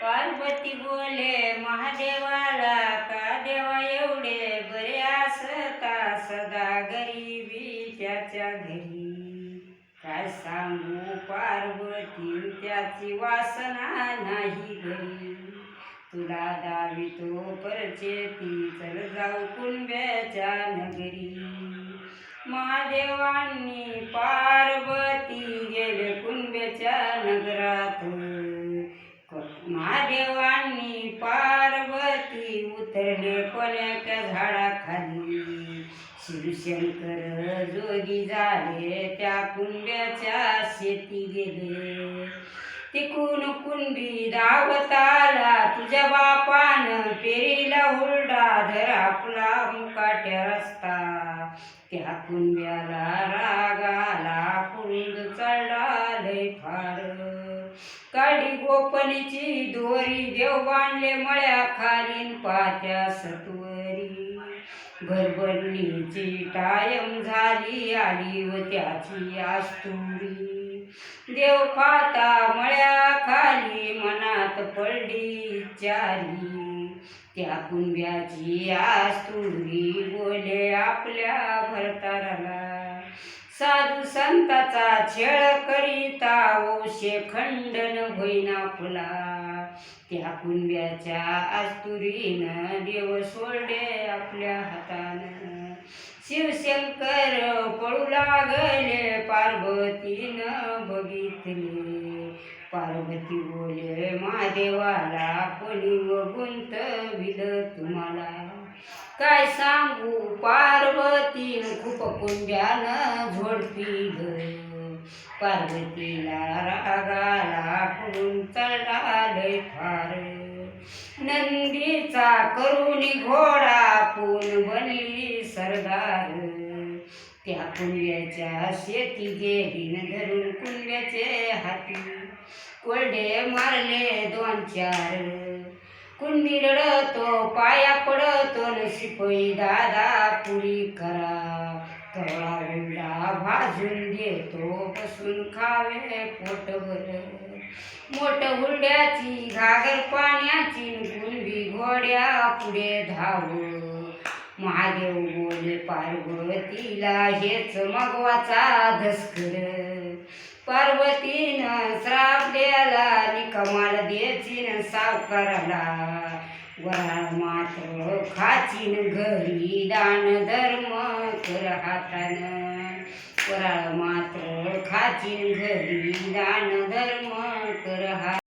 पार्वती बोले महादेवाला, का देवा एवढे बरे असता सदा गरिबी त्याच्या घरी. काय सांगू पार्वती त्याची वासना नाही घरी. तुला दावितो परचेती चल जाऊ कुंब्याच्या नगरी. महादेवांनी पार्वती गेले कुंब्याच्या नगरात. महादेवांनी पार्वती उतरले कोण्याच्या झाडाखाली. शिवशंकर जोगी झाले त्या कुंब्याच्या शेती गेले. तिकून कुंभी धावत आला तुझ्या बापान पेरीला हुरडा धर आपला मुकाट्या रस्ता. त्या कुंब्याला राग आला कुंड चढला लय फार. काढी गोपनीची दोरी देव बांधले मळ्या खालीन पात्या सत्वरी. भरभरणीची टायम झाली आली व त्याची आस्तुरी. देव पाहता मळ्या खाली मनात पडली चारी. त्या कुंब्याची आस्तुरी बोले आपल्या भरताराला. साधू संताचा छळ करीता ओशे खंडन होईना फुला. त्या कुंब्याच्या आस्तुरीनं देव सोडले आपल्या हातानं. शिवशंकर पळू लागले पार्वतीनं बघितले. पार्वती बोले महादेवाला कोणी व गुंतविलं तुम्हाला. काय सांगू पार्वतीन खूप कुंब्यानं झोडपिलं. पार्वतीला रागाला कुडून चढला लय फार. नंदीचा करुणी घोडा पून बनली सरदार. त्या कुंब्याच्या शेती गेलीन धरून कुंब्याचे हाती. कोरडे मारले 2-4. कुंडी रडतो पाया पडतो न शिपाई दादा पुरी करा. कवळा हुरडा भाजून देतो बसून खावे पोटभर. मोठ हुरड्याची घागर पाण्याची कुंभी घोड्या पुढे धाव. महादेव बोले पार्वतीला हेच मगवाचा धस्कर. पार्वतीनं श्राप द्याला निकमाल द्यायची सावकाराला. वराळ मात्र खाचीन घरी दान धर्म कर हातानं. वराळ मात्र खाचीन घरी दान धर्म कर हात.